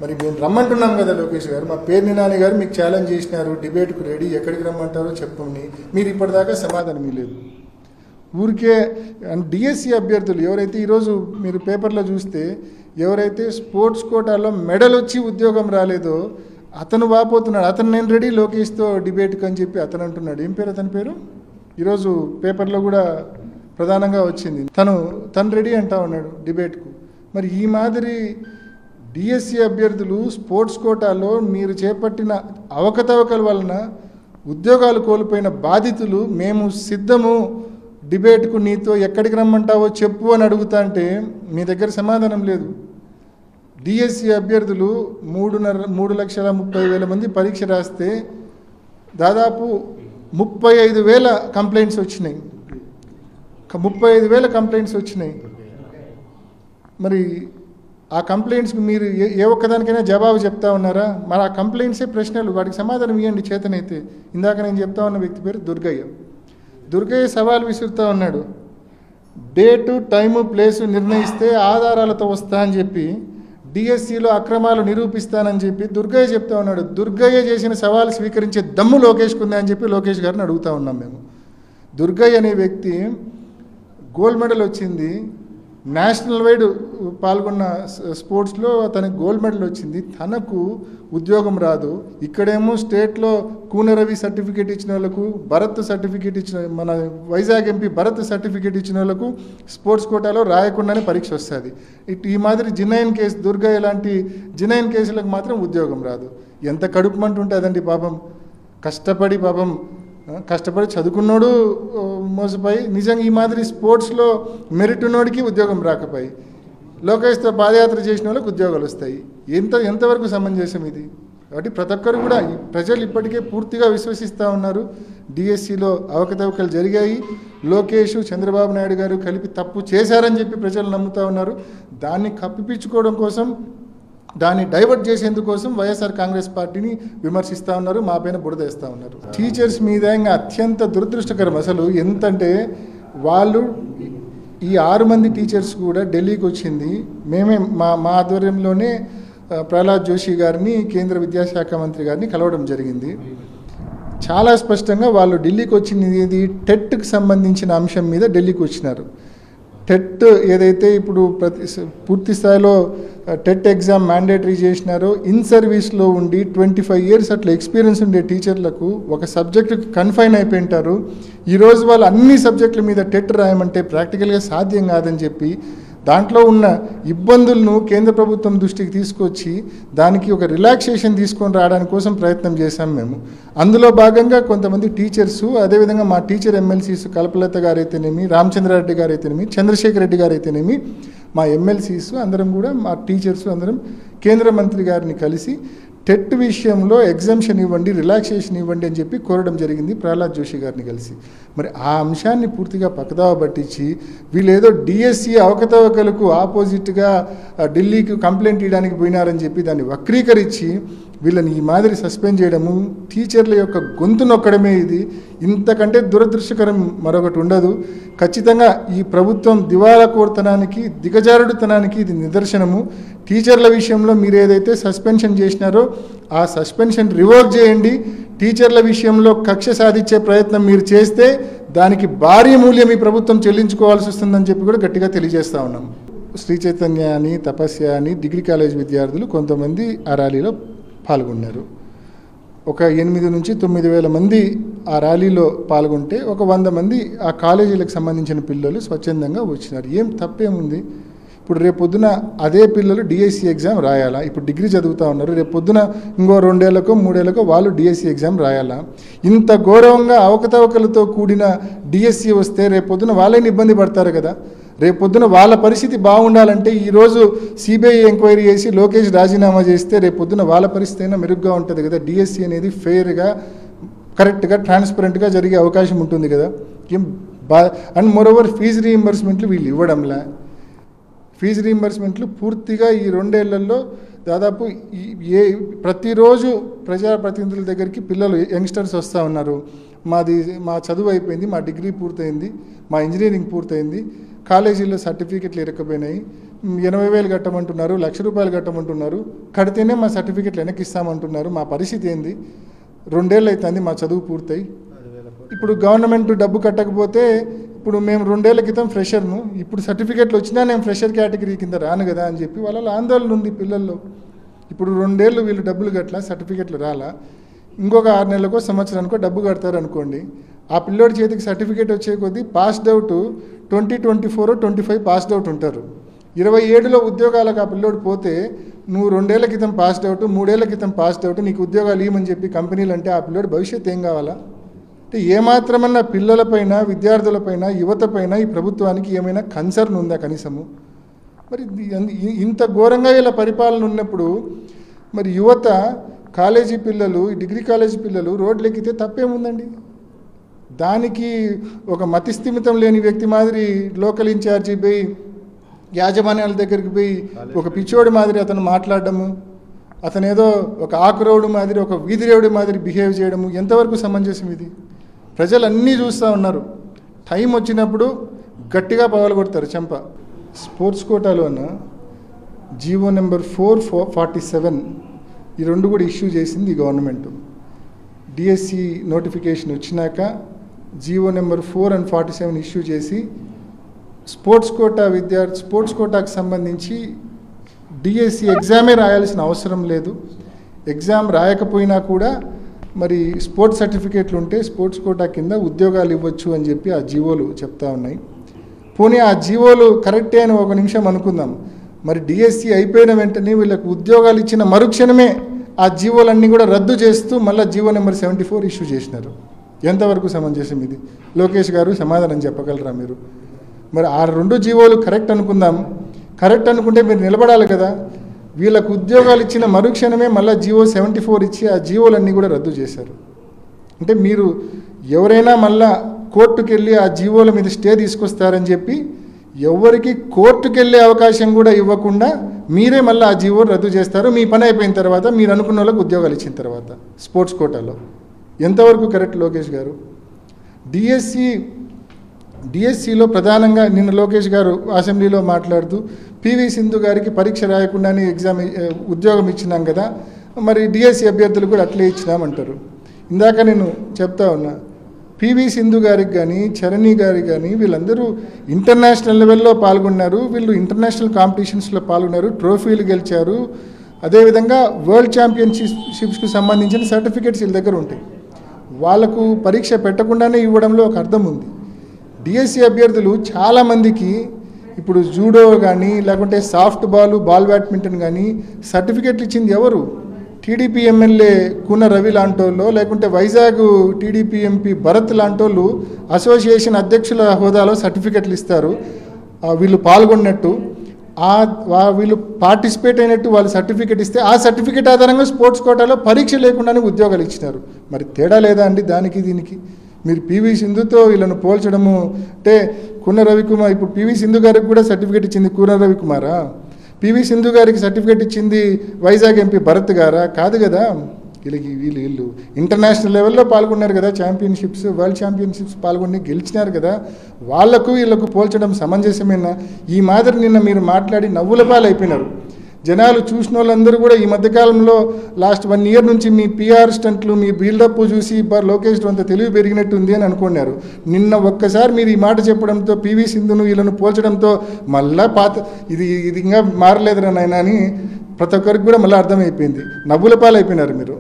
మరి మేము రమ్మంటున్నాం కదా లోకేష్ గారు, మా పేర్ని నాని గారు మీకు ఛాలెంజ్ చేసినారు, డిబేట్కు రెడీ, ఎక్కడికి రమ్మంటారో చెప్పండి. మీరు ఇప్పటిదాకా సమాధానం లేదు. ఊరికే డిఎస్సి అభ్యర్థులు ఎవరైతే ఈరోజు మీరు పేపర్లో చూస్తే ఎవరైతే స్పోర్ట్స్ కోటాలో మెడల్ వచ్చి ఉద్యోగం రాలేదో అతను వాపోతున్నాడు. అతను నేను రెడీ లోకేష్తో డిబేట్కి అని చెప్పి అతను అంటున్నాడు. ఏం పేరు అతని పేరు? ఈరోజు పేపర్లో కూడా ప్రధానంగా వచ్చింది. తను రెడీ అంటా ఉన్నాడు డిబేట్కు. మరి ఈ మాదిరి డిఎస్సి అభ్యర్థులు స్పోర్ట్స్ కోటాలో మీరు చేపట్టిన అవకతవకల వలన ఉద్యోగాలు కోల్పోయిన బాధితులు మేము సిద్ధము డిబేట్కు, నీతో ఎక్కడికి రమ్మంటావో చెప్పు అని అడుగుతా అంటే మీ దగ్గర సమాధానం లేదు. డిఎస్సి అభ్యర్థులు 3,30,000 మంది పరీక్ష రాస్తే దాదాపు 35,000 కంప్లైంట్స్ వచ్చినాయి. 35,000 కంప్లైంట్స్ వచ్చినాయి. మరి ఆ కంప్లైంట్స్కి మీరు ఏ ఒక్కదానికైనా జవాబు చెప్తా ఉన్నారా? మరి ఆ కంప్లైంట్సే ప్రశ్నలు, వాటికి సమాధానం ఇవ్వండి చేతనైతే. ఇందాక నేను చెప్తా ఉన్న వ్యక్తి పేరు దుర్గయ్య సవాల్ విసురుతూ ఉన్నాడు. డేటు, టైము, ప్లేసు నిర్ణయిస్తే ఆధారాలతో వస్తా అని చెప్పి, డిఎస్సిలో అక్రమాలు నిరూపిస్తానని చెప్పి దుర్గయ్య చెప్తా ఉన్నాడు. దుర్గయ్య చేసిన సవాల్ స్వీకరించే దమ్ము లోకేష్కి ఉందా అని చెప్పి లోకేష్ గారిని అడుగుతూ ఉన్నాం మేము. దుర్గయ్య అనే వ్యక్తి గోల్డ్ మెడల్ వచ్చింది, నేషనల్ వైడ్ పాల్గొన్న స్పోర్ట్స్లో తనకు గోల్డ్ మెడల్ వచ్చింది, తనకు ఉద్యోగం రాదు. ఇక్కడేమో స్టేట్లో కూనరవి సర్టిఫికేట్ ఇచ్చిన వాళ్ళకు, భరత్ సర్టిఫికేట్ ఇచ్చిన, మన వైజాగ్ ఎంపీ భరత్ సర్టిఫికేట్ ఇచ్చిన వాళ్ళకు స్పోర్ట్స్ కోటాలో రాయకుండానే పరీక్ష వస్తుంది. ఈ మాదిరి జినైన్ కేసు, దుర్గా ఇలాంటి జినైన్ కేసులకు మాత్రం ఉద్యోగం రాదు. ఎంత కడుపుమంటుంటుందండి పాపం. కష్టపడి చదువుకున్నోడు మోసపోయి, నిజంగా ఈ మాదిరి స్పోర్ట్స్లో మెరిట్ ఉన్నోడికి ఉద్యోగం రాకపోయి, లోకేష్తో పాదయాత్ర చేసిన వాళ్ళకి ఉద్యోగాలు వస్తాయి. ఎంతవరకు సమంజసం ఇది? కాబట్టి ప్రతి ఒక్కరు కూడా ప్రజలు ఇప్పటికే పూర్తిగా విశ్వసిస్తూ ఉన్నారు. డిఎస్సిలో అవకతవకలు జరిగాయి, లోకేష్, చంద్రబాబు నాయుడు గారు కలిపి తప్పు చేశారని చెప్పి ప్రజలు నమ్ముతూ ఉన్నారు. దాన్ని కప్పిపించుకోవడం కోసం, దాన్ని డైవర్ట్ చేసేందుకోసం వైఎస్ఆర్ కాంగ్రెస్ పార్టీని విమర్శిస్తూ ఉన్నారు, మా పైన బురదేస్తూ ఉన్నారు. టీచర్స్ మీద ఇంకా అత్యంత దురదృష్టకరం. అసలు ఎంతంటే వాళ్ళు ఈ 6 మంది టీచర్స్ కూడా ఢిల్లీకి వచ్చింది మేమే, మా ఆధ్వర్యంలోనే ప్రహ్లాద్ జోషి గారిని, కేంద్ర విద్యాశాఖ మంత్రి గారిని కలవడం జరిగింది. చాలా స్పష్టంగా వాళ్ళు ఢిల్లీకి వచ్చింది టెట్కి సంబంధించిన అంశం మీద ఢిల్లీకి వచ్చినారు. టెట్ ఏదైతే ఇప్పుడు పూర్తి స్థాయిలో టెట్ ఎగ్జామ్ మ్యాండేటరీ చేసినారో, ఇన్ సర్వీస్లో ఉండి 25 years అట్లా ఎక్స్పీరియన్స్ ఉండే టీచర్లకు ఒక సబ్జెక్టుకి కన్ఫైన్ అయిపోయింటారు. ఈరోజు వాళ్ళు అన్ని సబ్జెక్టుల మీద టెట్ రాయమంటే ప్రాక్టికల్గా సాధ్యం కాదని చెప్పి దాంట్లో ఉన్న ఇబ్బందులను కేంద్ర ప్రభుత్వం దృష్టికి తీసుకొచ్చి దానికి ఒక రిలాక్సేషన్ తీసుకొని రావడానికి కోసం ప్రయత్నం చేశాం మేము. అందులో భాగంగా కొంతమంది టీచర్సు, అదేవిధంగా మా టీచర్ ఎమ్మెల్సీస్ కల్పలత గారైతేనేమి, రామచంద్రారెడ్డి గారైతేనేమి, చంద్రశేఖర్ రెడ్డి గారైతేనేమి, మా ఎమ్మెల్సీస్ అందరం కూడా, మా టీచర్స్ అందరం కేంద్ర మంత్రి గారిని కలిసి టెట్ విషయంలో ఎగ్జంప్షన్ ఇవ్వండి, రిలాక్సేషన్ ఇవ్వండి అని చెప్పి కోరడం జరిగింది ప్రహ్లాద్ జోషి గారిని కలిసి. మరి ఆ అంశాన్ని పూర్తిగా పక్కదావ పట్టించి వీళ్ళేదో డిఎస్సి అవకతవకలకు ఆపోజిట్గా ఢిల్లీకి కంప్లైంట్ ఇవ్వడానికి పోయినారని చెప్పి దాన్ని వక్రీకరించి వీళ్ళని ఈ మాదిరి సస్పెండ్ చేయడము, టీచర్ల యొక్క గొంతు నొక్కడమే ఇది. ఇంతకంటే దురదృష్టకరం మరొకటి ఉండదు. ఖచ్చితంగా ఈ ప్రభుత్వం దివాళాకోరుతనానికి, దిగజారుడుతనానికి ఇది నిదర్శనము. టీచర్ల విషయంలో మీరు ఏదైతే సస్పెన్షన్ చేసినారో ఆ సస్పెన్షన్ రివోక్ చేయండి. టీచర్ల విషయంలో కక్ష సాధించే ప్రయత్నం మీరు చేస్తే దానికి భారీ మూల్యం ఈ ప్రభుత్వం చెల్లించుకోవాల్సి వస్తుందని చెప్పి కూడా గట్టిగా తెలియజేస్తూ ఉన్నాం. శ్రీ చైతన్య అని, తపస్య అని డిగ్రీ కాలేజ్ విద్యార్థులు కొంతమంది ఆ ర్యాలీలో పాల్గొన్నారు. ఒక 8 నుంచి 9 మంది ఆ ర్యాలీలో పాల్గొంటే ఒక 100 మంది ఆ కాలేజీలకు సంబంధించిన పిల్లలు స్వచ్ఛందంగా వచ్చినారు. ఏం తప్పేముంది? ఇప్పుడు రేపొద్దున అదే పిల్లలు డిఎస్సి ఎగ్జామ్ రాయాలా? ఇప్పుడు డిగ్రీ చదువుతూ ఉన్నారు, రేపొద్దున ఇంకో 2 ఏళ్లకో 3 ఏళ్లకో వాళ్ళు డిఎస్సి ఎగ్జామ్ రాయాలా? ఇంత గౌరవంగా అవకతవకలతో కూడిన డిఎస్సి వస్తే రేపొద్దున వాళ్ళని ఇబ్బంది పడతారు కదా. రేపొద్దున వాళ్ళ పరిస్థితి బాగుండాలంటే ఈరోజు సిబిఐ ఎంక్వైరీ చేసి లోకేష్ రాజీనామా చేస్తే రేపొద్దున వాళ్ళ పరిస్థితి అయినా మెరుగ్గా ఉంటుంది కదా. డిఎస్సి అనేది ఫెయిర్గా, కరెక్ట్గా, ట్రాన్స్పరెంట్గా జరిగే అవకాశం ఉంటుంది కదా. అండ్ మోరోవర్ ఫీజు రీయింబర్స్మెంట్లు వీళ్ళు ఇవ్వడంలా. ఫీజు రీయింబర్స్మెంట్లు పూర్తిగా ఈ 2 ఏళ్లలో దాదాపు ప్రతిరోజు ప్రజాప్రతినిధుల దగ్గరికి పిల్లలు, యంగ్స్టర్స్ వస్తూ ఉన్నారు. మా చదువు అయిపోయింది, మా డిగ్రీ పూర్తయింది, మా ఇంజనీరింగ్ పూర్తయింది, కాలేజీల్లో సర్టిఫికెట్లు ఇరకపోయినాయి, 80,000 కట్టమంటున్నారు, ₹1,00,000 కట్టమంటున్నారు, కడితేనే మా సర్టిఫికెట్లు వెనక్కి ఇస్తామంటున్నారు. మా పరిస్థితి ఏంది? 2 ఏళ్ళు అవుతుంది మా చదువు పూర్తయి. ఇప్పుడు గవర్నమెంట్ డబ్బు కట్టకపోతే ఇప్పుడు మేము 2 ఏళ్ల క్రితం ఫ్రెషర్ను, ఇప్పుడు సర్టిఫికెట్లు వచ్చినా నేను ఫ్రెషర్ కేటగిరీ కింద రాను కదా అని చెప్పి వాళ్ళ ఆందోళన ఉంది పిల్లల్లో. ఇప్పుడు 2 ఏళ్ళు వీళ్ళు డబ్బులు కట్టలా, సర్టిఫికెట్లు రాలా, ఇంకొక 6 నెలలకో సంవత్సరానికో డబ్బు కడతారు అనుకోండి. ఆ పిల్లోడి చేతికి సర్టిఫికేట్ వచ్చే కొద్దీ పాస్డ్ అవుట్ 2024 25 పాస్డ్ అవుట్ ఉంటారు. 27లో ఉద్యోగాలకు ఆ పిల్లోడు పోతే నువ్వు 2 ఏళ్ల క్రితం పాస్డ్ అవుట్, 3 ఏళ్ల క్రితం పాస్డ్ అవుట్, నీకు ఉద్యోగాలు ఇవ్వమని చెప్పి కంపెనీలు అంటే ఆ పిల్లోడు భవిష్యత్తు ఏం కావాలా? అంటే ఏమాత్రమన్నా పిల్లలపైన, విద్యార్థులపైన, యువతపైన ఈ ప్రభుత్వానికి ఏమైనా కన్సర్న్ ఉందా కనీసము? మరి ఇంత ఘోరంగా ఇలా పరిపాలన ఉన్నప్పుడు మరి యువత, కాలేజీ పిల్లలు, డిగ్రీ కాలేజీ పిల్లలు రోడ్లు ఎక్కితే తప్పేముందండి? దానికి ఒక మతిస్థిమితం లేని వ్యక్తి మాదిరి లోకల్ ఇన్ఛార్జి పోయి యాజమాన్యాల దగ్గరికి పోయి ఒక పిచ్చోడి మాదిరి అతను మాట్లాడడము, అతను ఏదో ఒక ఆకురవుడు మాదిరి, ఒక వీధిరేవుడి మాదిరి బిహేవ్ చేయడము ఎంతవరకు సమంజసం ఇది? ప్రజలు అన్నీ చూస్తూ ఉన్నారు. టైం వచ్చినప్పుడు గట్టిగా పగలగొడతారు చెంప. స్పోర్ట్స్ కోటాలో అన్న జీవో నెంబర్ 447 ఈ 2 కూడా ఇష్యూ చేసింది గవర్నమెంట్. డిఎస్సి నోటిఫికేషన్ వచ్చినాక జీవో నెంబర్ 4 and 47 ఇష్యూ చేసి స్పోర్ట్స్ కోటాకు సంబంధించి డిఎస్సి ఎగ్జామే రాయాల్సిన అవసరం లేదు, ఎగ్జామ్ రాయకపోయినా కూడా మరి స్పోర్ట్స్ సర్టిఫికేట్లు ఉంటే స్పోర్ట్స్ కోటా కింద ఉద్యోగాలు ఇవ్వచ్చు అని చెప్పి ఆ జీవోలు చెప్తా ఉన్నాయి. పోనీ ఆ జీవోలు కరెక్టే అని ఒక నిమిషం అనుకుందాం. మరి డిఎస్సి అయిపోయిన వెంటనే వీళ్ళకు ఉద్యోగాలు ఇచ్చిన మరుక్షణమే ఆ జీవోలన్నీ కూడా రద్దు చేస్తూ మళ్ళీ జీవో నెంబర్ 74 ఇష్యూ చేసినారు. ఎంతవరకు సమంజసం ఇది? లోకేష్ గారు సమాధానం చెప్పగలరా మీరు? మరి ఆ 2 జీవోలు కరెక్ట్ అనుకుందాం. కరెక్ట్ అనుకుంటే మీరు నిలబడాలి కదా. వీళ్ళకు ఉద్యోగాలు ఇచ్చిన మరుక్షణమే మళ్ళీ జీవో 74 ఇచ్చి ఆ జీవోలన్నీ కూడా రద్దు చేశారు. అంటే మీరు ఎవరైనా మళ్ళా కోర్టుకు వెళ్ళి ఆ జీవోల మీద స్టే తీసుకొస్తారని చెప్పి ఎవరికి కోర్టుకు వెళ్ళే అవకాశం కూడా ఇవ్వకుండా మీరే మళ్ళీ ఆ జీవో రద్దు చేస్తారు. మీ పని అయిపోయిన తర్వాత, మీరు అనుకున్న వాళ్ళకి ఉద్యోగాలు ఇచ్చిన తర్వాత స్పోర్ట్స్ కోటాలో. ఎంతవరకు కరెక్ట్ లోకేష్ గారు? డిఎస్సిలో ప్రధానంగా నిన్న లోకేష్ గారు అసెంబ్లీలో మాట్లాడుతూ పివి సింధు గారికి పరీక్ష రాయకుండానే ఉద్యోగం ఇచ్చినాం కదా, మరి డిఎస్సి అభ్యర్థులు కూడా అట్లే ఇచ్చినామంటారు. ఇందాక నేను చెప్తా ఉన్నా, పివి సింధు గారికి కానీ, చరణి గారికి కానీ వీళ్ళందరూ ఇంటర్నేషనల్ లెవెల్లో పాల్గొన్నారు, వీళ్ళు ఇంటర్నేషనల్ కాంపిటీషన్స్లో పాల్గొన్నారు, ట్రోఫీలు గెలిచారు. అదేవిధంగా వరల్డ్ ఛాంపియన్షిప్స్కి సంబంధించిన సర్టిఫికేట్స్ వీళ్ళ దగ్గర ఉంటాయి. వాళ్లకు పరీక్ష పెట్టకుండానే ఇవ్వడంలో ఒక అర్థం ఉంది. డిఎస్సి అభ్యర్థులు చాలామందికి ఇప్పుడు జూడో కానీ, లేకుంటే సాఫ్ట్ బాల్ బ్యాడ్మింటన్ కానీ సర్టిఫికేట్లు ఇచ్చింది ఎవరు? టీడీపీ ఎమ్మెల్యే కూన రవి లాంటోళ్ళు, లేకుంటే వైజాగ్ టీడీపీ ఎంపీ భరత్ లాంటోళ్ళు అసోసియేషన్ అధ్యక్షుల హోదాలో సర్టిఫికెట్లు ఇస్తారు. వీళ్ళు పాల్గొన్నట్టు, వీళ్ళు పార్టిసిపేట్ అయినట్టు వాళ్ళు సర్టిఫికెట్ ఇస్తే ఆ సర్టిఫికెట్ ఆధారంగా స్పోర్ట్స్ కోటాలో పరీక్ష లేకుండానే ఉద్యోగాలు ఇచ్చినారు. మరి తేడా లేదా అండి దానికి దీనికి? మీరు పివి సింధుతో వీళ్ళను పోల్చడము అంటే కూన రవికుమార్, ఇప్పుడు పివి సింధు గారికి కూడా సర్టిఫికేట్ ఇచ్చింది కూన రవికుమారా? పివి సింధు గారికి సర్టిఫికేట్ ఇచ్చింది వైజాగ్ ఎంపీ భరత్ గారా? కాదు కదా. వీళ్ళు ఇంటర్నేషనల్ లెవెల్లో పాల్గొన్నారు కదా, ఛాంపియన్షిప్స్, వరల్డ్ ఛాంపియన్షిప్స్ పాల్గొని గెలిచినారు కదా. వాళ్లకు వీళ్ళకు పోల్చడం సమంజసమేనా? ఈ మాదిరి నిన్న మీరు మాట్లాడి నవ్వుల పాలు అయిపోయినారు. జనాలు చూసిన వాళ్ళందరూ కూడా ఈ మధ్యకాలంలో లాస్ట్ 1 year నుంచి మీ పిఆర్ స్టంట్లు, మీ బిల్డప్ చూసి లోకేష్ అంత తెలివి పెరిగినట్టుంది అని అనుకున్నారు. నిన్న ఒక్కసారి మీరు ఈ మాట చెప్పడంతో, పివి సింధును వీళ్ళను పోల్చడంతో మళ్ళా ఇది ఇంకా మారలేదురా నాయన అని ప్రతి ఒక్కరికి కూడా మళ్ళీ అర్థమైపోయింది. నవ్వుల పాలు అయిపోయినారు మీరు.